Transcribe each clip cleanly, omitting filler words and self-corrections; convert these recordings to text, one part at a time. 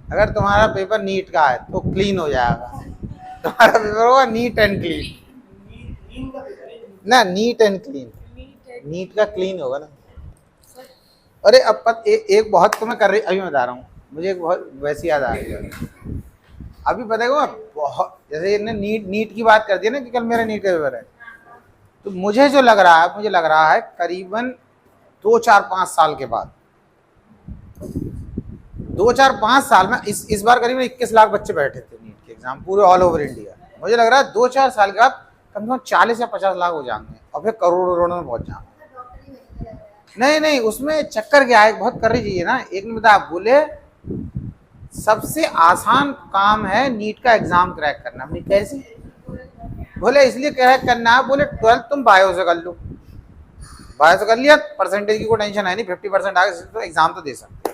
अगर तुम्हारा paper NEET का है तो क्लीन हो जाएगा, तुम्हारा पेपर होगा नीट एंड क्लीन। ना नीट एंड क्लीन, नीट का क्लीन होगा ना। अरे अब एक बहुत तुम्हें कर रही, अभी मैं बता रहा हूँ, मुझे एक बहुत वैसी याद आ रही है अभी, पता है वो बहुत, जैसे इन्हें नीट नीट की बात कर दी ना कि कल मेरा नीट का पेपर है, तो मुझे जो लग रहा है, मुझे लग रहा है करीबन 2 4 5 साल के बाद, 2 4 5 साल में, इस बार करीबन 21 लाख बच्चे बैठे थे नीट के एग्जाम पूरे ऑल ओवर इंडिया। मुझे लग रहा है 2 4 साल के बाद कम से कम 40 या 50 लाख हो जाएंगे और फिर करोड़ों में पहुंच जाएंगे। नहीं नहीं, उसमें चक्कर क्या है, बहुत कर रही चाहिए ना। एक ने बताया, बोले सबसे आसान काम है नीट का एग्जाम क्रैक करना। हमने कैसे? बोले इसलिए क्रैक करना है, बोले 12th तुम बायो से कर लो, बायो से कर लिया, परसेंटेज की कोई टेंशन है नहीं, 50% आ गए तो एग्जाम तो दे सकते।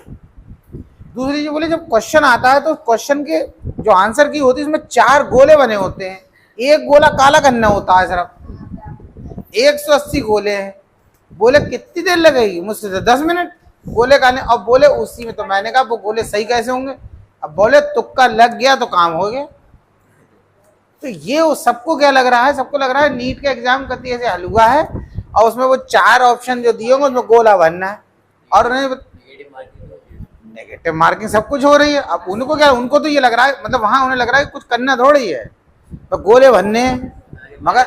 दूसरी चीज बोले, जब क्वेश्चन आता है तो क्वेश्चन के जो आंसर की होती है उसमें 4 गोले बने होते हैं, एक गोला काला करना होता है सिर्फ, 180 गोले हैं। बोले कितनी देर लगेगी? मुझसे तो 10 मिनट गोले काले। अब बोले उसी में, तो मैंने कहा वो गोले सही कैसे होंगे? अब बोले तुक्का लग गया तो काम हो गया। तो ये सबको क्या लग रहा है, सबको लग रहा है नीट का एग्जाम कति ऐसे हलवा है और उसमें वो 4 ऑप्शन जो दिए होंगे उसमें गोला भरना है, और नेगेटिव मार्किंग सब कुछ हो रही है। अब उनको क्या, उनको तो ये लग रहा है, मतलब वहां उन्हें लग रहा है कुछ करना थोड़ी है, तो गोले भरने। मगर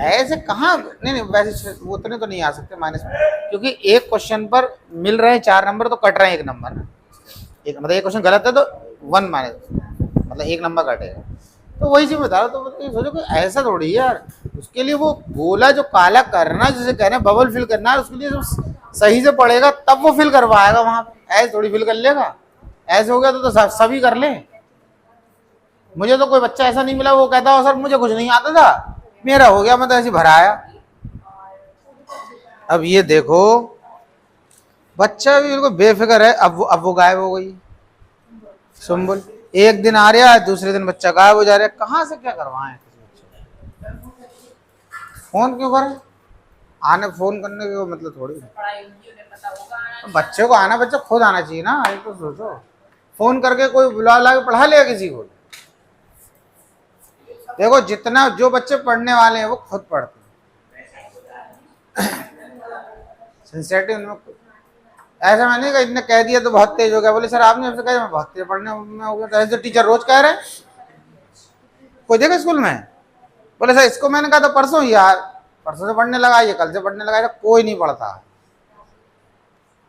ऐसे कहाँ, नहीं नहीं, वैसे वो उतने तो नहीं आ सकते माइनस में, क्योंकि एक क्वेश्चन पर मिल रहे हैं 4 नंबर, तो कट रहे हैं 1 नंबर ना। एक मतलब एक क्वेश्चन गलत है तो 1 माइनस, मतलब 1 नंबर कटेगा। तो वही चीज बता रहा, तो सोचो कि ऐसा थोड़ी है यार। उसके लिए वो गोला जो काला करना, जैसे कह रहे हैं बबल फिल करना है, उसके लिए जो सही से पड़ेगा तब वो फिल करवाएगा वहां पे, ऐसे थोड़ी फिल कर लेगा। ऐसे हो गया तो सभी कर ले। मुझे तो कोई बच्चा ऐसा नहीं मिला वो कहता हो सर मुझे कुछ नहीं आता था, मेरा हो गया, मैं तो ऐसे भराया। अब ये देखो, बच्चा भी बिल्कुल बेफिक्र है। अब वो गायब हो गई सुम्बुल, एक दिन आ रहा है, दूसरे दिन बच्चा गायब हो जा रहा है। कहाँ से क्या करवाएं किसी बच्चे को? फोन क्यों करें? आने फोन करने का मतलब थोड़ी है बच्चे को आना, बच्चा खुद आना चाहिए ना। एक तो सोचो, फोन करके कोई बुला ला के पढ़ा लिया किसी को? देखो जितना जो बच्चे पढ़ने वाले हैं वो खुद पढ़ते हैं। सिंसियरिटी उनमें, ऐसा मैंने कहा इतने कह दिया तो बहुत तेज हो गया। बोले सर आपने हमसे कहा मैं बहुत तेज पढ़ने में हो गया, तो ऐसे टीचर रोज कह रहे हैं, कोई देखा स्कूल में? बोले सर इसको मैंने कहा था परसों, यार परसों से पढ़ने लगा, ये कल से पढ़ने लगा, कोई नहीं पढ़ता।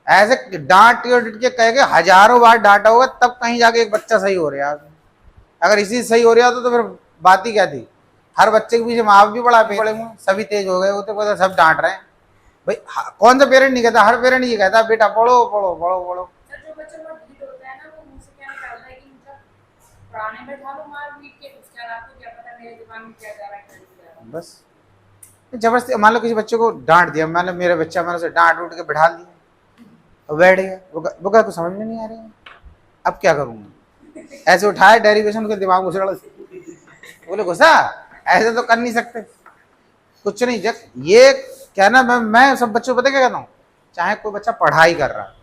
ऐसे डांट के कह के हजारों बार डांटा होगा तब कहीं जाके एक बच्चा सही हो रहा है। अगर इसी सही हो रहा होता तो फिर बात ही क्या थी? हर बच्चे के पीछे माँ बाप भी बड़ा पड़े हुए, सभी तेज हो गए होते, सब डांट रहे हैं भाई। कौन सा पेरेंट नहीं कहता? हर पेरेंट ये कहता बेटा पढ़ो पढ़ो पढ़ो पढ़ो। बस जबरदस्ती, मान लो किसी बच्चे को डांट दिया, मान लो मेरा बच्चा, मैंने उसे डांट उठ के बिठा दिया, और बैठ गया, वो क्या कुछ समझ में नहीं आ रही है, अब क्या करूंगा? ऐसे उठाए डेरिवेशन के दिमाग में उछल, बोले गुस्सा, ऐसे तो कर नहीं सकते कुछ नहीं। जब ये क्या ना, मैं सब बच्चों को पता क्या कहता हूँ, चाहे कोई बच्चा पढ़ाई कर रहा है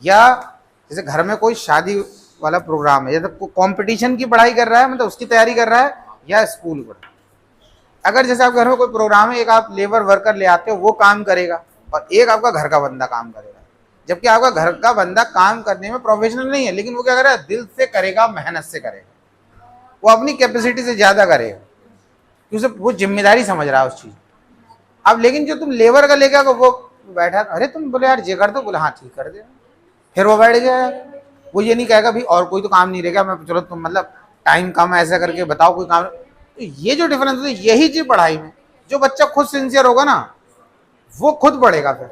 या जैसे घर में कोई शादी वाला प्रोग्राम है, या तो कंपटीशन की पढ़ाई कर रहा है, मतलब उसकी तैयारी कर रहा है, या स्कूल पढ़, अगर जैसे आप घर में कोई प्रोग्राम है, एक आप लेबर वर्कर ले आते हो वो काम करेगा, और एक आपका घर का बंदा काम करेगा। जबकि आपका घर का बंदा काम करने में प्रोफेशनल नहीं है, लेकिन वो क्या करेगा, दिल से करेगा, मेहनत से करेगा, वो अपनी कैपेसिटी से ज्यादा करेगा, क्योंकि वो जिम्मेदारी समझ रहा है उस चीज। अब लेकिन जो तुम लेबर का लेके वो बैठा, अरे तुम बोले यार ये कर दो, बोले हाँ ठीक कर दे, फिर वो बैठ गया। वो ये नहीं कहेगा भी और कोई तो काम नहीं रहेगा, मैं चलो तुम मतलब टाइम कम ऐसा करके बताओ कोई काम। तो ये जो डिफरेंस है, यही चीज पढ़ाई में, जो बच्चा खुद सिंसियर होगा ना वो खुद पढ़ेगा फिर,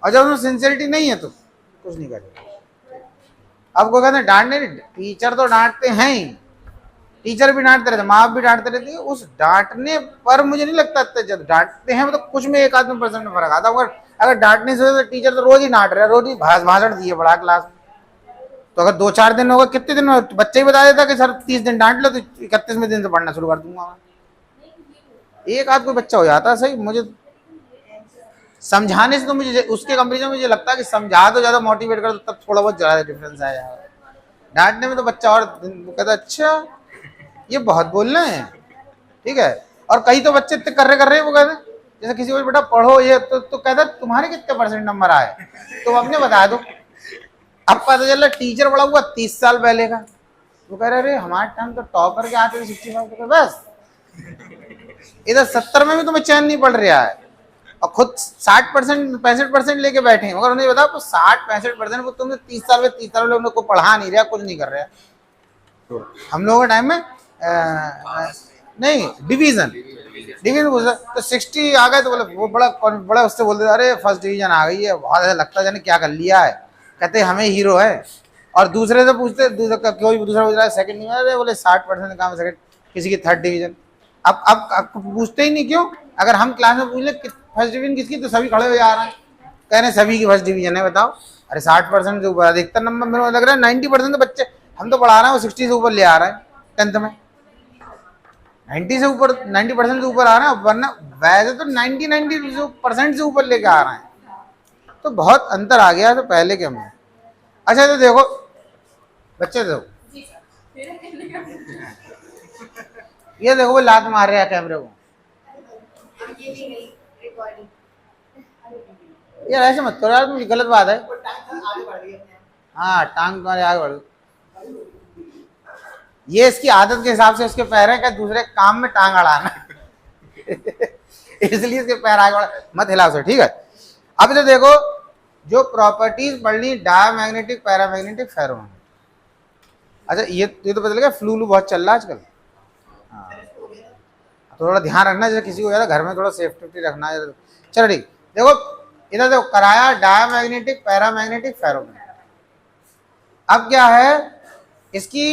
और जब उसमें सिंसियरिटी नहीं है तो कुछ नहीं करेगा। अब को कहते हैं डांटने, टीचर तो डांटते हैं ही, टीचर भी डांटते रहते, माँ बाप भी डांटते रहते हैं। उस डांटने पर मुझे नहीं लगता, जब डांटते हैं तो कुछ में 1-2% में फर्क आता है। अगर डांटने से तो टीचर तो रोज ही डांट रहे, रोज ही भाषण दिए बड़ा क्लास में, तो अगर 2-4 दिन होगा, कितने दिन में बच्चे ही बता देता कि सर 30 दिन डांट लो तो 31वें दिन से पढ़ना शुरू कर दूंगा मैं। एक आध कोई बच्चा हो जाता है सही। मुझे समझाने से तो मुझे उसके कंपेरिजन में मुझे लगता है कि समझा तो ज्यादा मोटिवेट कर तब थोड़ा बहुत ज्यादा डिफरेंस आया। डांटने में तो बच्चा और कहता अच्छा ये बहुत बोल रहे हैं, ठीक है। और कई तो बच्चे इतने कर रहे वो कहते जैसे किसी को बेटा पढ़ो ये तो कहता तुम्हारे कितने परसेंट नंबर आए तुम अपने बता दो। अब पता चल टीचर बड़ा हुआ 30 साल पहले का, वो कह रहे अरे हमारे टाइम तो टॉपर के आते थे 65 बस, इधर 70 में भी तुम्हें चैन नहीं पड़ रहा है और खुद 60% 65% लेके बैठे हैं। मगर उन्हें बताओ तो 60-65% वो तुमने 30 साल लोगों को पढ़ा नहीं रहा, कुछ नहीं कर रहा। तो हम लोगों के टाइम में नहीं डिवीजन तो 60 आ गए तो बोले वो बड़ा उससे बोलते अरे फर्स्ट डिवीजन आ गई है, बहुत ऐसा लगता जाने क्या कर लिया है, कहते हमें हीरो है। और दूसरे से पूछते कोई दूसरा पूछ रहा है सेकंड डिवीजन, अरे बोले 60% काम सेकंड, किसी की थर्ड डिवीजन। अब पूछते ही नहीं, क्यों? अगर हम क्लास में पूछ ले फर्स्ट डिवीजन किसकी तो सभी खड़े हो जा रहे हैं, कह रहे सभी की फर्स्ट डिवीजन है। बताओ अरे 60% से ऊपर अधिकतर नंबर मेरे को लग रहा है 90% तो बच्चे हम तो पढ़ा रहे हैं वो 60 से ऊपर ले आ रहे हैं 10th में, 90 से ऊपर 90% से ऊपर आ रहे हैं, वरना वैसे तो 90% से ऊपर लेके आ रहे हैं। तो बहुत अंतर आ गया तो पहले के में। अच्छा तो देखो बच्चे देखो ये देखो वो लात मार रहे हैं कैमरे को, यार ऐसे मत करो यार, मुझे गलत बात है। हाँ टांग तुम्हारे आगे बढ़, ये इसकी आदत के हिसाब से उसके पैर है क्या दूसरे काम में टांग अड़ाना इसलिए इसके पैर आगे बढ़ा, मत हिलाओ सर, ठीक है। अब तो देखो जो प्रॉपर्टीज पढ़नी डायमैग्नेटिक पैरामैग्नेटिक फेरोमैग्नेटिक। अच्छा ये तो पता लगा फ्लू बहुत चल रहा है आजकल। हाँ थोड़ा ध्यान रखना, जैसे किसी को ज्यादा घर में थोड़ा सेफ्टी रखना है। चलो ठीक, देखो इधर देखो कराया डायमैग्नेटिक पैरामैग्नेटिक फेरोमैग्नेटिक। अब क्या है इसकी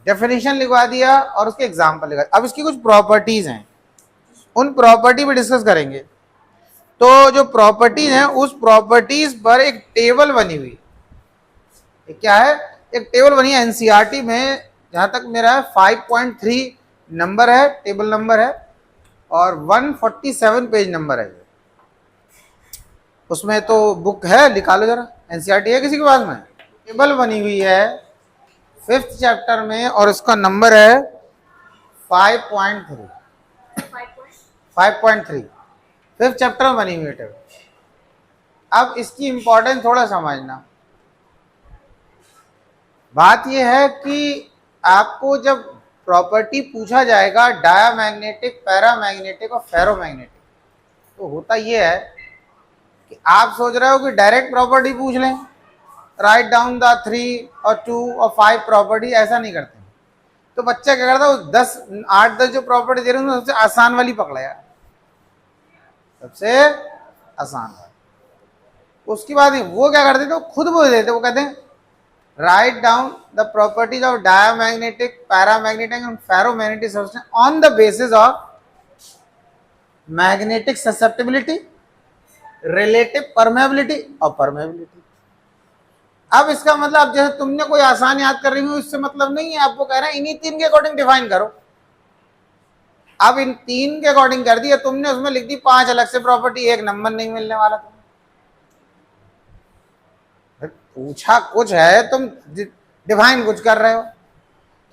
डेफिनेशन लिखवा दिया और उसके एग्जाम्पल लिखवा दिया। अब इसकी कुछ प्रॉपर्टीज हैं, उन प्रॉपर्टी पे डिस्कस करेंगे। तो जो प्रॉपर्टीज हैं उस प्रॉपर्टीज पर एक टेबल बनी हुई, क्या है एक टेबल बनी है एनसीईआरटी में, जहां तक मेरा 5.3 नंबर है, टेबल नंबर है और 147 पेज नंबर है। उसमें तो बुक है, निकालो जरा, एनसीईआरटी है किसी के पास में? टेबल बनी हुई है 5th चैप्टर में और उसका नंबर है 5.3 5th चैप्टर में बनी हुई है टेबल। अब इसकी इंपॉर्टेंस थोड़ा समझना। बात यह है कि आपको जब प्रॉपर्टी पूछा जाएगा डायमैग्नेटिक पैरामैग्नेटिक और फेरोमैग्नेटिक, तो होता यह है कि आप सोच रहे हो कि डायरेक्ट प्रॉपर्टी पूछ लें, राइट डाउन द 3 और 2 और 5 प्रॉपर्टी, ऐसा नहीं करते। तो बच्चा क्या करता है 8-10 जो प्रॉपर्टी दे रहे हैं सबसे आसान वाली पकड़ा यार, सबसे आसान वाली। उसके बाद वो क्या करते थे, खुद बोल देते, वो कहते हैं write down the properties of diamagnetic paramagnetic and ferromagnetic substance on the basis of magnetic susceptibility, relative permeability और परमेबिलिटी। अब इसका मतलब जैसे तुमने कोई आसान याद कर रही हो इससे मतलब नहीं है, आपको कह रहे हैं इन्हीं 3 के अकॉर्डिंग डिफाइन करो। अब इन 3 के अकॉर्डिंग कर दिया तुमने, उसमें लिख दी 5 अलग से प्रॉपर्टी, एक नंबर नहीं मिलने वाला। तुम्हें पूछा कुछ है, तुम डिफाइन कुछ कर रहे हो।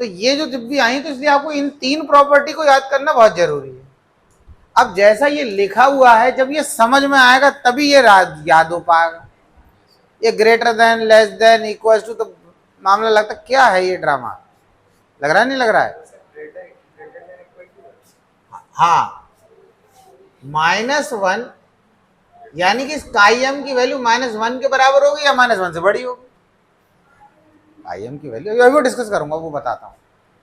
तो ये जो जब भी आई तो इसलिए आपको इन 3 प्रॉपर्टी को याद करना बहुत जरूरी है। अब जैसा ये लिखा हुआ है जब ये समझ में आएगा तभी ये याद हो पाएगा। ये greater than, less than, equal to, तो मामला लगता क्या है ये ड्रामा, लग रहा है नहीं लग रहा है? हाँ -1 यानी कि काइम की वैल्यू -1 के बराबर होगी या -1 से बड़ी होगी। काइम की वैल्यू अभी वो डिस्कस करूंगा, वो बताता हूँ,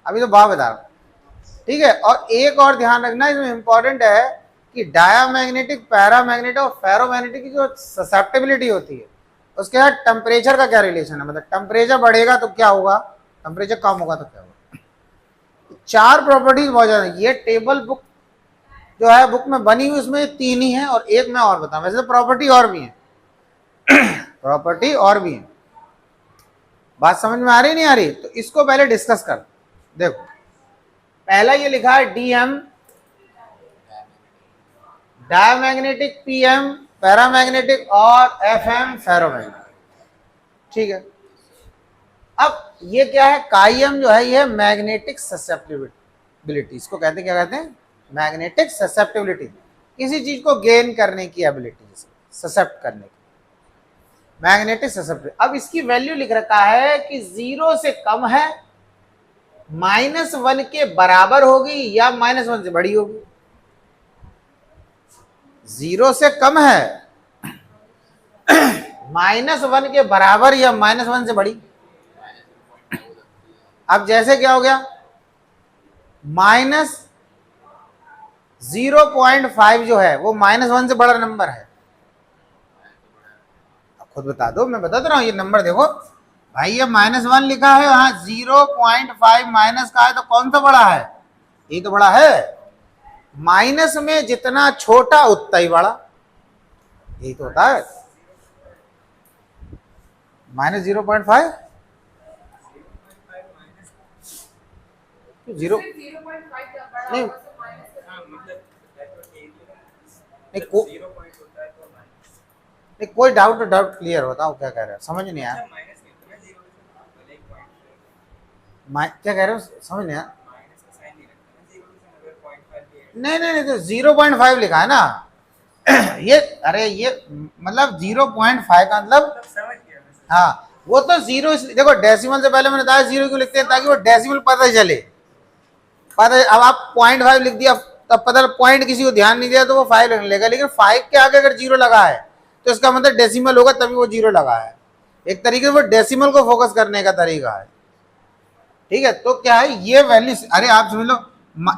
अभी तो बता रहा हूँ, ठीक है। और एक और ध्यान रखना इसमें इंपॉर्टेंट है कि डायमैग्नेटिक पैरामैग्नेटिक और फेरोमैग्नेटिक की जो ससेप्टिबिलिटी होती है उसके साथ टेम्परेचर का क्या रिलेशन है, मतलब टेम्परेचर बढ़ेगा तो क्या होगा, टेम्परेचर कम होगा तो क्या होगा। 4 प्रॉपर्टीज बहुत ज्यादा। ये टेबल बुक जो है बुक में बनी हुई उसमें 3 ही है और एक मैं और बताऊं, वैसे तो प्रॉपर्टी और भी है प्रॉपर्टी और भी है। बात समझ में आ रही नहीं आ रही? तो इसको पहले डिस्कस कर। देखो पहला ये लिखा है डीएम डायमैग्नेटिक पीएम पैरामैग्नेटिक और एफएम फेरोमैग्नेटिक। ठीक है, अब ये क्या है, काइम जो है ये मैग्नेटिक ससेप्टिबिलिटी, इसको कहते हैं, क्या कहते हैं, मैग्नेटिक ससेप्टिबिलिटी, किसी चीज को गेन करने की एबिलिटी, ससेप्ट करने की, मैग्नेटिक ससेप्टिबिलिटी। अब इसकी वैल्यू लिख रखा है कि 0 से कम है, -1 के बराबर होगी या -1 से बड़ी होगी। 0 से कम है, -1 के बराबर या -1 से बड़ी। अब जैसे क्या हो गया, -0.5 जो है वो -1 से बड़ा नंबर है। अब खुद बता दो, मैं बता दे रहा हूं, ये नंबर देखो भाई, ये -1 लिखा है, वहां 0.5 माइनस का है, तो कौन सा बड़ा है, ये तो बड़ा है। माइनस में जितना छोटा उतना ही बड़ा, यही तो होता है। -0.5 0 नहीं, नहीं कोई डाउट क्लियर होता हूँ, क्या कह रहे हो, समझ नहीं आया, क्या कह रहे हो, समझ नहीं आया। नहीं तो 0.5 लिखा है ना ये, अरे ये मतलब 0.5 का मतलब, हाँ वो तो 0, देखो डेसिमल से पहले मैंने बताया 0 क्यों लिखते हैं, ताकि वो डेसिमल पता चले, अब आप 0.5 लिख दिया, तब पता पॉइंट किसी को ध्यान नहीं दिया तो वो 5 लिखने लेगा, लेकिन 5 के आगे अगर 0 लगा है तो इसका मतलब डेसिमल होगा, तभी वो 0 लगा है। एक तरीके से वो डेसिमल को फोकस करने का तरीका है। ठीक है, तो क्या है ये वैल्यू, अरे आप समझ लो,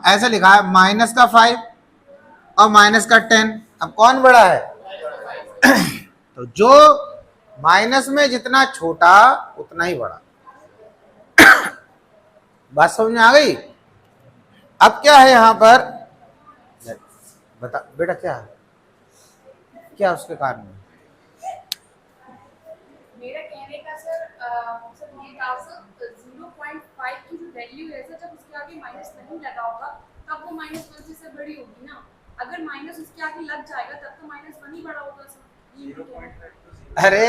ऐसा लिखा है -5 और -10, अब कौन बड़ा है तो जो माइनस में जितना छोटा उतना ही बड़ा। बात समझ में आ गई। अब क्या है यहां पर, बता बेटा क्या है, क्या उसके कारण में, मेरा कहने का सर ये था सर, 0.5 की जो वैल्यू है सर, जब उसके आगे माइनस नहीं लगा होगा तब वो -1 से बड़ी होगी ना, अगर माइनस उसके आगे लग जाएगा तब तो -1 ही बड़ा होगा सर। अरे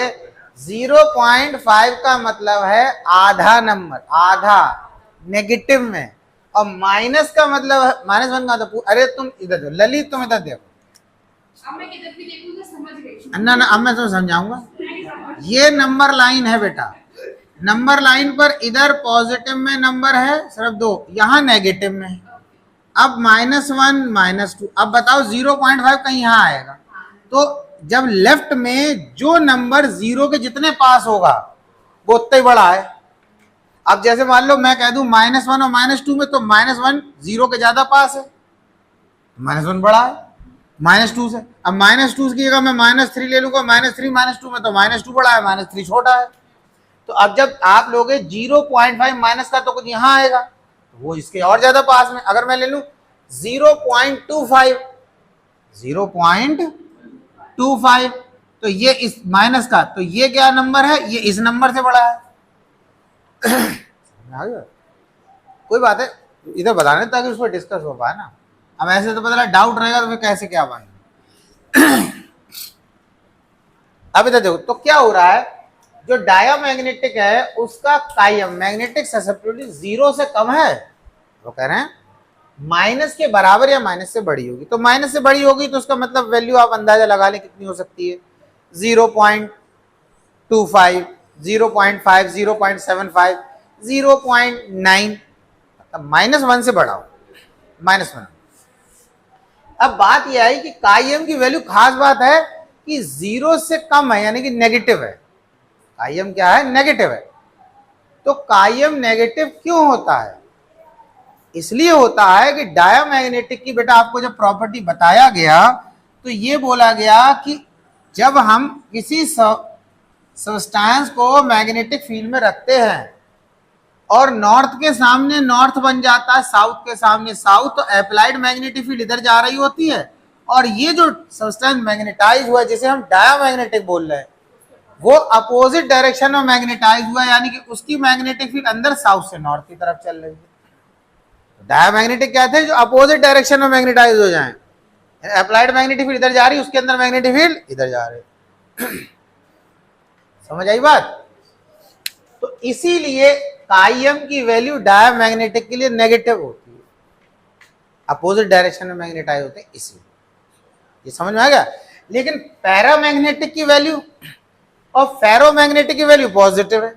0.5 का मतलब है आधा नंबर, आधा नेगेटिव में, और माइनस का मतलब है -1 का, तो अरे तुम इधर देखो ललित, तुम इधर देखो, अब मैं किधर भी देखूं तो समझ गई ना अब मैं तुम्हें समझाऊंगा। ये नंबर लाइन है बेटा, नंबर लाइन पर इधर पॉजिटिव में नंबर है सिर्फ 2, यहाँ नेगेटिव में है। अब -1 -2, अब बताओ 0.5 कहीं यहाँ आएगा, तो जब लेफ्ट में जो नंबर 0 के जितने पास होगा वो उतना ही बड़ा है। अब जैसे मान लो मैं कह दूं -1 और -2 में, तो -1 0 के ज्यादा पास है, -1 बड़ा है -2 से। अब -2 की जगह मैं -3 ले लूंगा, -3 -2 में, तो -2 बड़ा है, -3 छोटा है। तो अब जब आप लोगे 0.5 माइनस का, तो कुछ यहाँ आएगा, तो वो इसके और ज्यादा पास में। अगर मैं ले लूं 0.25, 0.25, तो ये इस माइनस का, तो ये क्या नंबर है, ये इस नंबर से बड़ा है। कोई बात है, इधर बताने ताकि उस पर डिस्कस हो पाए ना। अब ऐसे तो पता डाउट रहेगा तो फिर कैसे क्या बने। अब इधर देखो, तो क्या हो रहा है, जो डायामैग्नेटिक है उसका कायम मैग्नेटिक ससेप्टिबिलिटी 0 से कम है, वो कह रहे हैं माइनस के बराबर या माइनस से बड़ी होगी। तो माइनस से बड़ी होगी तो उसका मतलब वैल्यू आप अंदाजा लगा लें कितनी हो सकती है, 0.25, 0.5, 0.75, 0.9, -1 से बड़ा हो, -1। अब बात यह है कि कायम की वैल्यू, खास बात है कि 0 से कम है, यानी कि नेगेटिव है। कायम क्या है, नेगेटिव है। तो कायम नेगेटिव क्यों होता है, इसलिए होता है कि डायामैग्नेटिक की, बेटा आपको जब प्रॉपर्टी बताया गया तो ये बोला गया कि जब हम किसी सब्सटेंस को मैग्नेटिक फील्ड में रखते हैं और नॉर्थ के सामने नॉर्थ बन जाता है, साउथ के सामने साउथ, तो अप्लाइड मैग्नेटिक फील्ड इधर जा रही होती है, और ये जो सब्सटेंस मैग्नेटाइज हुआ जिसे हम डायामैग्नेटिक बोल रहे हैं, वो अपोजिट डायरेक्शन में मैग्नेटाइज हुआ, यानी कि उसकी मैग्नेटिक फील्ड अंदर साउथ से नॉर्थ की तरफ चल रही है। डायामैग्नेटिक कहते हैं जो अपोजिट डायरेक्शन में मैग्नेटाइज हो जाए, अप्लाइड मैग्नेटिक फील्ड इधर जा रही है, उसके अंदर मैग्नेटिक फील्ड इधर जा रहे। समझ आई बात? तो इसीलिए काइम की वैल्यू डायमैग्नेटिक के लिए नेगेटिव होती है, अपोजिट डायरेक्शन में मैग्नेटाइज होते हैं, इसीलिए। ये समझ में आ गया? लेकिन पैरामैग्नेटिक की वैल्यू और फेरोमैग्नेटिक की वैल्यू पॉजिटिव है,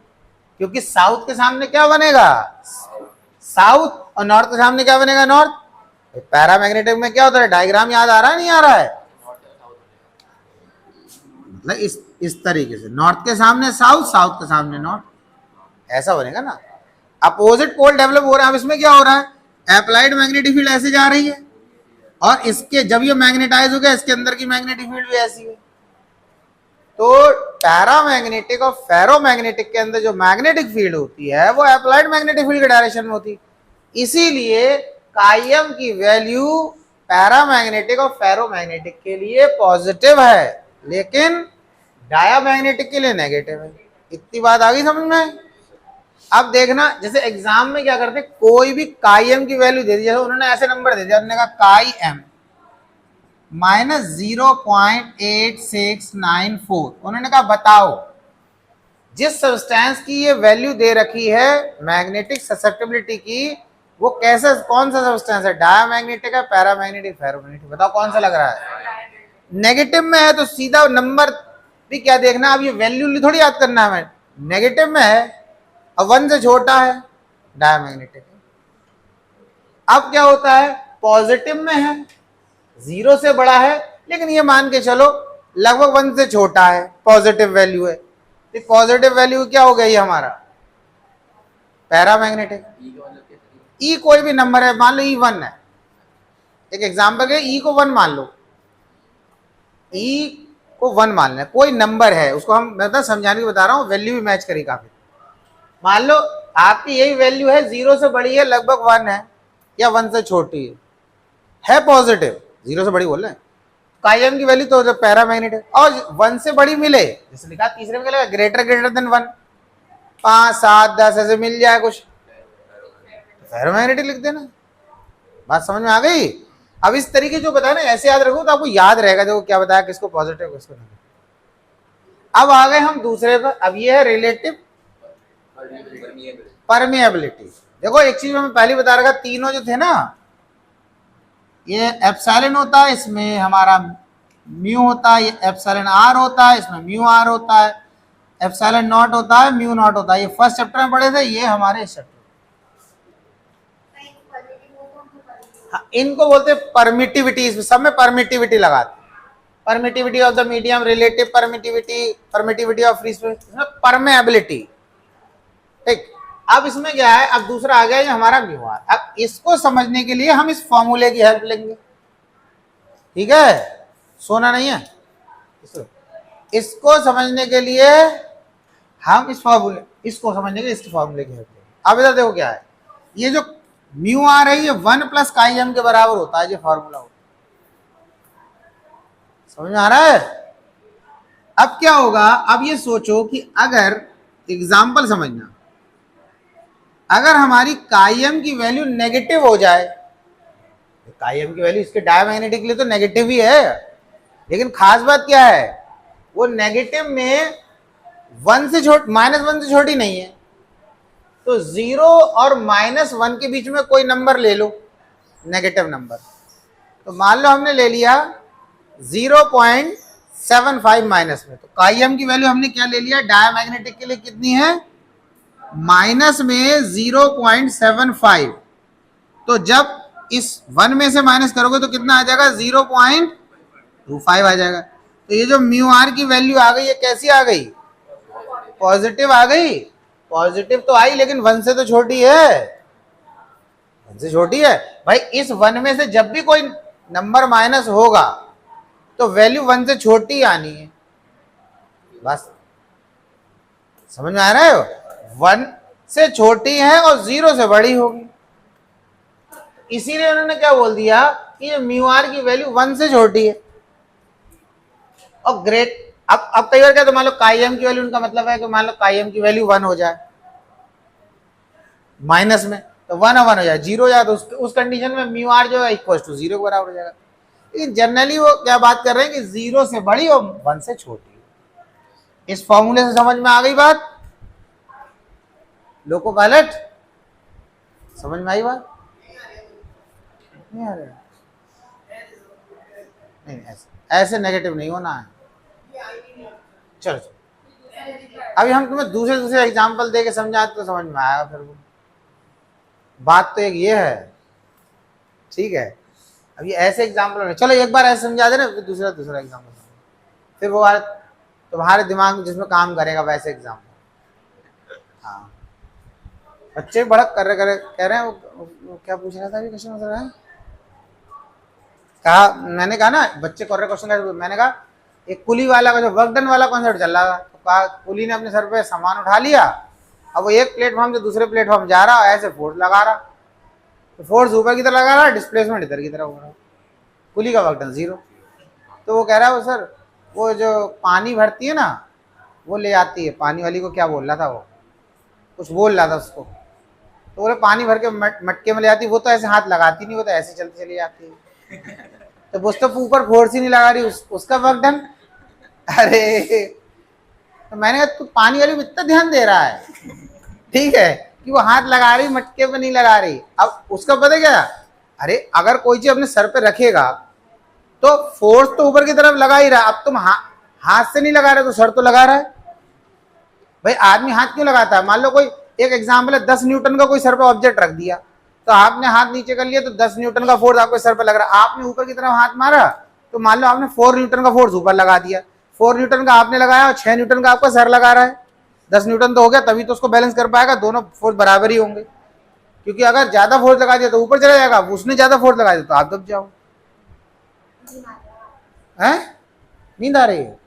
क्योंकि साउथ के सामने क्या बनेगा? साउथ, और नॉर्थ के सामने क्या बनेगा? नॉर्थ। पैरामैग्नेटिक में क्या होता है? डायग्राम याद आ रहा है नहीं आ रहा है? मतलब इस तरीके से, नॉर्थ के सामने साउथ, साउथ के सामने नॉर्थ, ऐसा बनेगा ना। अपोजिट पोल डेवलप हो रहा है। अब इसमें क्या हो रहा है? अप्लाइड मैग्नेटिक फील्ड ऐसे जा रही है, और इसके जब ये मैग्नेटाइज हो गया, इसके अंदर की मैग्नेटिक फील्ड भी ऐसी है। तो पैरामैग्नेटिक और फेरोमैग्नेटिक के अंदर जो मैग्नेटिक फील्ड होती है वो अप्लाइड मैग्नेटिक फील्ड के डायरेक्शन में होती है। इसीलिए काइम की वैल्यू पैरामैग्नेटिक और फेरोमैग्नेटिक के लिए पॉजिटिव है, लेकिन डायामैग्नेटिक के लिए नेगेटिव है। इतनी बात आ गई समझ में? अब देखना, जैसे एग्जाम में क्या करते, कोई भी काइम की वैल्यू दे दी, जैसे उन्होंने ऐसे नंबर दे दिया, उन्होंने कहा काई एम -0.8694, उन्होंने कहा बताओ जिस सब्सटेंस की ये वैल्यू दे रखी है मैग्नेटिक ससेप्टिबिलिटी की, वो कैसे, कौन सा सब्सटेंस है? डायमैग्नेटिक है, पैरामैग्नेटिक, फेरोमैग्नेटिक? बताओ कौन सा लग रहा है? नेगेटिव में है तो सीधा नंबर भी क्या देखना, अब ये वैल्यू थोड़ी याद करना है हमें। नेगेटिव में है और 1 से छोटा है, डायमैग्नेटिक। अब क्या होता है? पॉजिटिव में है, 0 से बड़ा है, लेकिन ये मान के चलो लगभग 1 से छोटा है, पॉजिटिव वैल्यू है। तो पॉजिटिव वैल्यू क्या हो गया ये हमारा? पैरामैग्नेटिक। ई कोई भी नंबर है, मान लो E1 है, एक एग्जांपल है, ई को 1 मान लो, ई को 1 मान लें, कोई नंबर है, उसको हम मतलब समझाने को बता रहा हूँ, वैल्यू भी मैच करी काफी। मान लो आपकी यही वैल्यू है, 0 से बड़ी है, लगभग 1 है, या 1 से छोटी है पॉजिटिव, 0 से बड़ी बोल रहे हैं, काइम की वैल्यू तो पैरामैग्नेटिक, और 1 से बड़ी मिले, जैसे लिखा तीसरे में क्या लिखा? ग्रेटर ग्रेटर देन 1, 5, 7, 10 ऐसे मिल जाए कुछ, फेरोमैग्नेटिक लिख देना। बात समझ में आ गई? अब इस तरीके जो बताया ना, ऐसे याद रखो तो आपको याद रहेगा, देखो क्या बताया, किसको पॉजिटिव किसको नेगेटिव। अब आ गए हम दूसरे पर। अब ये है रिलेटिव परमिएबिलिटी। देखो एक चीज मैं पहले बता रहा था, तीनों जो थे ना, ये एप्सिलॉन होता है, इसमें हमारा म्यू होता है, ये एप्सिलॉन आर होता है, इसमें म्यू आर होता है, एप्सिलॉन नॉट होता है, म्यू नॉट होता है। ये फर्स्ट चैप्टर में पढ़े थे, ये हमारे इस चैप्टर। हाँ, इनको बोलते हैं परमिटिविटी, इसमें सब में परमिटिविटी लगाते हैं। Permittivity of the medium, relative permittivity, permittivity of free space, permeability. ठीक, अब इसमें क्या है? अब दूसरा आ गया ये हमारा म्यू आर। अब इसको समझने के लिए हम इस फॉर्मूले की हेल्प लेंगे, ठीक है? सोना नहीं है, इसको समझने के लिए हम इस फॉर्मूले, इसको समझने के लिए इस फॉर्मूले की हेल्प लेंगे। अब इधर देखो क्या है, ये जो म्यू आर है ये 1 + काई एम के बराबर होता है, ये फॉर्मूला होता है। समझ में आ रहा है? अब क्या होगा? अब ये सोचो कि अगर एग्जाम्पल समझना, अगर हमारी काई एम की वैल्यू नेगेटिव हो जाए, काई एम की वैल्यू इसके डायमैग्नेटिक के लिए तो नेगेटिव ही है, लेकिन खास बात क्या है, वो नेगेटिव में -1 से छोटी नहीं है। तो 0 और -1 के बीच में कोई नंबर ले लो, नेगेटिव नंबर। तो मान लो हमने ले लिया 0.75 माइनस में, तो काई एम की वैल्यू हमने क्या ले लिया? डायमैग्नेटिक के लिए कितनी है? माइनस में 0.75। तो जब इस 1 में से माइनस करोगे तो कितना आ जाएगा? 0.25 आ जाएगा। तो ये जो म्यू आर की वैल्यू आ गई, ये कैसी आ गई? पॉजिटिव आ गई। पॉजिटिव तो आई, लेकिन 1 से तो छोटी है, 1 से छोटी है भाई। इस 1 में से जब भी कोई नंबर माइनस होगा तो वैल्यू 1 से छोटी आनी है, बस। समझ में आ रहा है? 1 से छोटी है और 0 से बड़ी होगी, इसीलिए उन्होंने क्या बोल दिया कि ये म्यू आर की वैल्यू 1 से छोटी है और ग्रेट। अब कई बार क्या, तो मान लो काई एम की वैल्यू, उनका मतलब है कि मान लो काई एम की वैल्यू 1 हो जाए माइनस में, तो 1 और 1 हो जाए 0 हो जाए, तो उस कंडीशन में म्यू आर जो है इक्वल टू 0 के बराबर हो जाएगा। लेकिन जनरली वो क्या बात कर रहे हैं कि 0 से बड़ी और 1 से छोटी। इस फॉर्मूले से समझ में आ गई बात? लोको पायलट समझ में आई बात? नहीं आ रहा? नहीं, ऐसे नेगेटिव नहीं होना है। चलो अभी हम तुम्हें दूसरे एग्जाम्पल दे के समझाते तो समझ में आएगा। फिर वो बात तो एक ये है, ठीक है। अभी ऐसे एग्जाम्पल नहीं, चलो एक बार ऐसे समझा देना, फिर दूसरा एग्जाम्पल, फिर वो तुम्हारे दिमाग में जिसमें काम करेगा वैसे एग्जाम्पल। हाँ, बच्चे बड़ा कह रहे हैं वो क्या पूछ रहा था अभी क्वेश्चन बता रहा है? कहा, मैंने कहा ना बच्चे कर रहे क्वेश्चन, मैंने कहा एक कुली वाला का जो वर्क डन वाला कॉन्सेप्ट चल रहा था, तो कहा कुली ने अपने सर पे सामान उठा लिया, अब वो एक प्लेटफॉर्म से दूसरे प्लेटफॉर्म जा रहा, ऐसे फोर्स लगा रहा, तो फोर्स ऊपर की तरफ लगा रहा, डिस्प्लेसमेंट इधर की तरफ हो रहा, कुली का वर्क डन 0। तो वो कह रहा है वो सर वो जो पानी भरती है ना वो ले आती है, पानी वाली को क्या बोल रहा था, वो कुछ बोल रहा था उसको, तो बोले पानी भर के मटके में ले आती, वो तो ऐसे हाथ लगाती नहीं, वो तो ऐसे चलती चली जाती है, तो वो तो ऊपर फोर्स ही नहीं लगा रही, उसका वर्क डन। अरे तो मैंने कहा तू पानी वाली में इतना ध्यान दे रहा है, ठीक है, कि वो हाथ लगा रही मटके पे नहीं लगा रही। अब उसका पता क्या, अरे अगर कोई चीज अपने सर पे रखेगा तो फोर्स तो ऊपर की तरफ लगा ही रहा, अब तुम हाथ से नहीं लगा रहे तो सर तो लगा रहा है। भाई आदमी हाथ क्यों लगाता है? मान लो कोई एक एग्जाम्पल है, 10 न्यूटन का कोई सर पे ऑब्जेक्ट रख दिया, तो आपने हाथ नीचे कर लिया तो 10 न्यूटन का फोर्स आपके सर पे लग रहा है, आपने ऊपर की तरफ हाथ मारा तो मान लो आपने 4 न्यूटन का फोर्स ऊपर लगा दिया, 4 न्यूटन का आपने लगाया और 6 न्यूटन का आपका सर लगा रहा है, 10 न्यूटन तो हो गया, तभी तो उसको बैलेंस कर पाएगा, दोनों फोर्स बराबर ही होंगे, क्योंकि अगर ज्यादा फोर्स लगा दिया तो ऊपर चला जाएगा, उसने ज्यादा फोर्स लगा दिया तो आप दब जाओ। हैं? नींद आ रही है?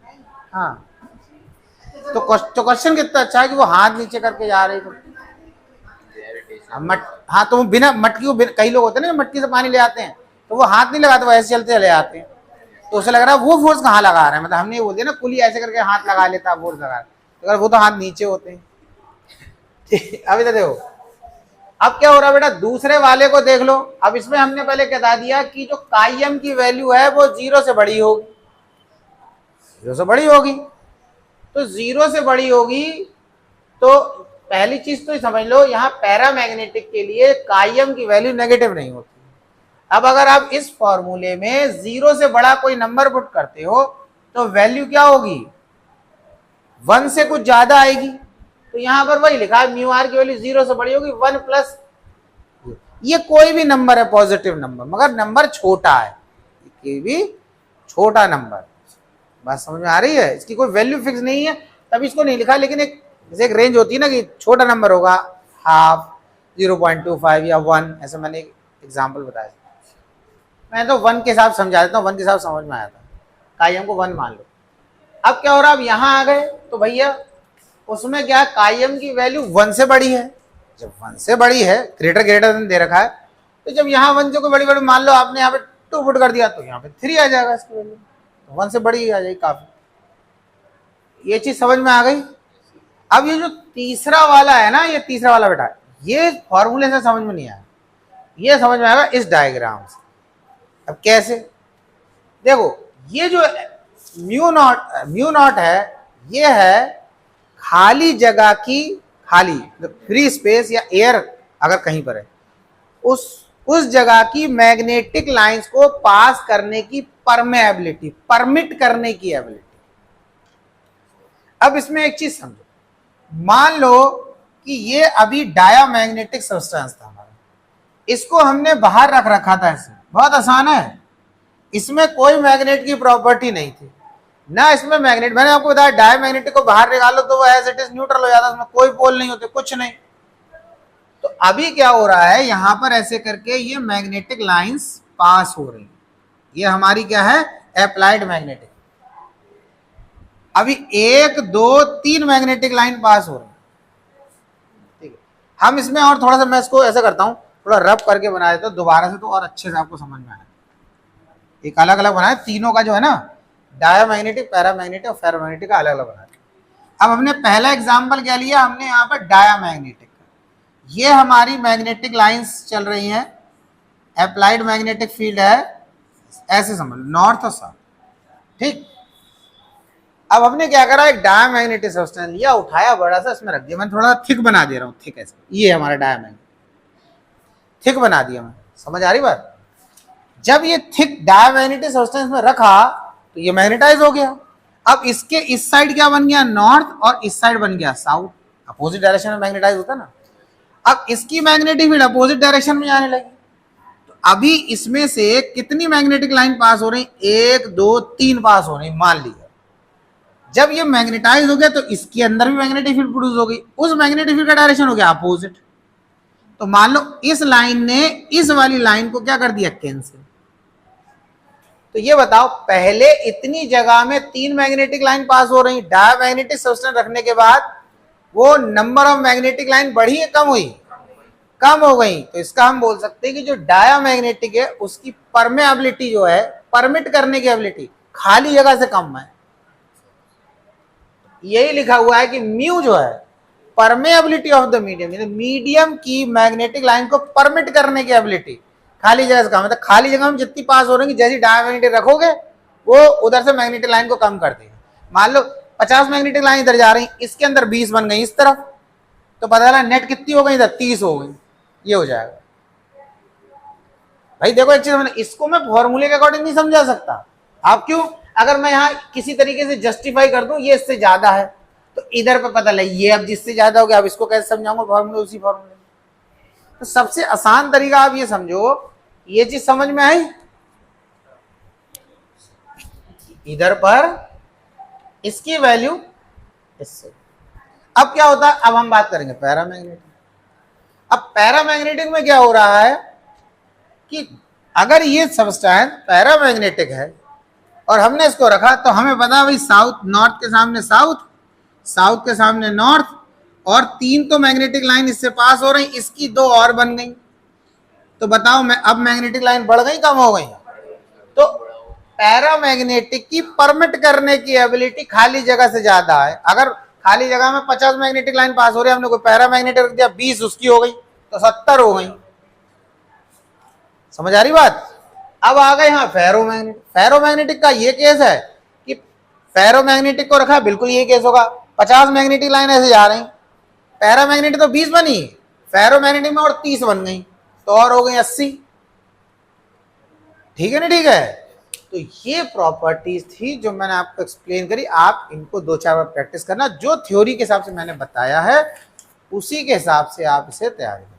हाँ, तो क्वेश्चन कितना अच्छा है कि वो हाथ नीचे करके जा रही तो हाँ, तो बिना मटकी को, कई लोग होते हैं ना मटकी से पानी ले आते हैं तो वो हाथ नहीं लगाते, वो ऐसे चलते चले आते हैं, तो उसे लग रहा है वो फोर्स कहाँ लगा रहा है, मतलब हमने ये बोल दिया ना कुली ऐसे करके हाथ लगा लेता फोर्स लगा रहा है, अगर वो तो हाथ नीचे होते हैं। अभी तो देखो अब क्या हो रहा है बेटा, दूसरे वाले को देख लो। अब इसमें हमने पहले बता दिया कि जो कायम की वैल्यू है वो 0 से बड़ी होगी, 0 से बड़ी होगी, तो 0 से बड़ी होगी तो पहली चीज तो समझ लो, यहाँ पैरामैग्नेटिक के लिए कायम की वैल्यू नेगेटिव नहीं होती। अब अगर आप इस फॉर्मूले में 0 से बड़ा कोई नंबर पुट करते हो तो वैल्यू क्या होगी, 1 से कुछ ज्यादा आएगी, तो यहां पर वही लिखा है म्यू आर की वैल्यू 0 से बड़ी होगी 1 प्लस, ये कोई भी नंबर है पॉजिटिव नंबर, मगर नंबर छोटा है, ये भी छोटा नंबर, बात समझ में आ रही है? इसकी कोई वैल्यू फिक्स नहीं है तभी इसको नहीं लिखा, लेकिन एक जैसे एक रेंज होती है ना कि छोटा नंबर होगा हाफ, 0.25 या 1, ऐसे मैंने एक एग्जाम्पल बताया, मैं तो 1 के हिसाब समझा देता हूँ, 1 के हिसाब समझ में आया था, कायम को 1 मान लो। अब क्या हो रहा है, अब यहाँ आ गए तो भैया उसमें क्या, कायम की वैल्यू 1 से बड़ी है, जब 1 से बड़ी है, ग्रेटर देन दे रखा है, तो जब यहाँ 1 से कोई बड़ी बड़ी मान लो आपने यहाँ पे 2 पुट कर दिया तो यहाँ पे 3 आ जाएगा इसकी वैल्यू, 1 से बड़ी आ जाएगी काफी। ये चीज समझ में आ गई? अब ये जो तीसरा वाला है ना, ये तीसरा वाला बेटा, ये फॉर्मूले से समझ में नहीं आया, ये समझ में आएगा इस डायग्राम से। अब कैसे, देखो ये जो म्यू नॉट है, ये है खाली जगह की, खाली फ्री स्पेस या एयर अगर कहीं पर है, उस जगह की मैग्नेटिक लाइंस को पास करने की परमेबिलिटी, परमिट करने की एबिलिटी। अब इसमें एक चीज समझो, मान लो कि ये अभी डायामैग्नेटिक सब्सटेंस था हमारा, इसको हमने बाहर रख रखा था, ऐसे बहुत आसान है, इसमें कोई मैग्नेट की प्रॉपर्टी नहीं थी ना, इसमें मैग्नेट, मैंने आपको बताया डायमैग्नेटिक को बाहर निकालो तो वो एज इट इज न्यूट्रल हो जाता है, उसमें कोई पोल नहीं होते, कुछ नहीं। तो अभी क्या हो रहा है, यहां पर ऐसे करके ये मैग्नेटिक लाइंस पास हो रही है, ये हमारी क्या है, अप्लाइड मैग्नेटिक। अभी 1 2 3 मैग्नेटिक लाइन पास हो रही है, ठीक है। हम इसमें और थोड़ा सा, मैं इसको ऐसा करता हूं, थोड़ा रब करके बना देता हूं दोबारा से, तो और अच्छे से आपको समझ में आए। एक अलग अलग बनाया, तीनों का जो है ना, डायामैग्नेटिक, पैरामैग्नेटिक और फेरोमैग्नेटिक का अलग अलग बनाया। अब हमने पहला एग्जांपल क्या लिया, हमने यहाँ पर डायामैग्नेटिक, ये हमारी मैग्नेटिक लाइंस चल रही हैं, अप्लाइड मैग्नेटिक फील्ड है, ऐसे समझ लो, नॉर्थ और साउथ, ठीक। अब हमने क्या करा, एक डायमैग्नेटिक सब्सटेंस लिया, उठाया, बड़ा सा इसमें रख दिया। मैं थोड़ा थिक बना दे रहा हूँ, थिक ऐसे, ये हमारा डायमैग्नेट, थिक बना दिया मैं, समझ आ रही बात। जब ये थिक डायमैग्नेटिक सब्सटेंस में रखा तो ये मैग्नेटाइज हो गया। अब इसके इस साइड क्या बन गया, नॉर्थ, और इस साइड बन गया साउथ। अपोजिट डायरेक्शन में मैग्नेटाइज होता ना। अब इसकी मैग्नेटिक फील्ड अपोजिट डायरेक्शन में आने लगी। तो अभी इसमें से कितनी मैग्नेटिक लाइन पास हो रही, 1 2 3 पास हो रही, मान लिया। जब ये मैग्नेटाइज हो गया तो इसके अंदर भी मैग्नेटिक फील्ड प्रोड्यूस हो गई, उस मैग्नेटिक फील्ड का डायरेक्शन हो गया अपोजिट। तो मान लो इस लाइन ने इस वाली लाइन को क्या कर दिया, कैंसिल। तो ये बताओ, पहले इतनी जगह में 3 मैग्नेटिक लाइन पास हो रही, डायमैग्नेटिक सब्सटेंस रखने के बाद वो नंबर ऑफ मैग्नेटिक लाइन बढ़ी है, कम हुई, कम हो गई। तो इसका हम बोल सकते हैं कि जो डायमैग्नेटिक है उसकी परमेबिलिटी जो है, परमिट करने की एबिलिटी खाली जगह से कम है। यही लिखा हुआ है कि म्यू जो है permeability of the medium, medium की मैग्नेटिक लाइन को परमिट करने की एबिलिटी खाली जगह से कम है। तो खाली जगह में जितनी पास हो रही, जैसी डायमैग्नेटिक रखोगे वो उधर से मैग्नेटिक लाइन को कम कर देगा। मान लो 50 मैग्नेटिक लाइन इधर जा रही, इसके अंदर 20 बन गई इस तरफ, तो पता चला नेट कितनी हो गई, इधर 30 हो गई। ये हो जाएगा। भाई देखो एक चीज, मैंने इसको मैं फॉर्मूले के अकॉर्डिंग नहीं समझा सकता। आप क्यों, अगर मैं यहाँ किसी तरीके से जस्टिफाई कर दूं ये इससे ज्यादा है, तो इधर पे पता लगे ये अब जिससे ज्यादा हो गया, अब इसको कैसे समझाऊंगा, फॉर्मूले उसी फॉर्मूले। तो सबसे आसान तरीका आप ये समझो, ये चीज समझ में आई, इधर पर इसकी वैल्यू इससे। अब क्या होता है, अब हम बात करेंगे पैरामैग्नेटिक। अब पैरामैग्नेटिक में क्या हो रहा है कि अगर ये सब्सटेंस पैरामैग्नेटिक है और हमने इसको रखा, तो हमें पता भाई साउथ, नॉर्थ के सामने साउथ, साउथ के सामने नॉर्थ, और 3 तो मैग्नेटिक लाइन इससे पास हो रही, इसकी 2 और बन गई। तो बताओ मैं अब मैग्नेटिक लाइन बढ़ गई, कम हो गई। तो पैरामैग्नेटिक की परमिट करने की एबिलिटी खाली जगह से ज्यादा है। अगर खाली जगह में 50 मैग्नेटिक लाइन पास हो रही है, हमने कोई पैरामैग्नेटिक रख दिया, 20 उसकी हो गई, तो 70 हो गई। समझ आ रही बात। अब आ गए यहाँ फेरोमैग्नेटिक। फेरोमैग्नेटिक का ये केस है कि फेरोमैग्नेटिक को रखा, बिल्कुल ये केस होगा, 50 मैग्नेटिक लाइन ऐसे जा रही, पैरामैग्नेटिक तो 20 बनी, फेरोमैग्नेटिक में और 30 बन गई, तो और हो गई 80। ठीक है ना, ठीक है। तो ये प्रॉपर्टीज थी जो मैंने आपको एक्सप्लेन करी। आप इनको 2-4 बार प्रैक्टिस करना, जो थ्योरी के हिसाब से मैंने बताया है उसी के हिसाब से आप इसे तैयार करें।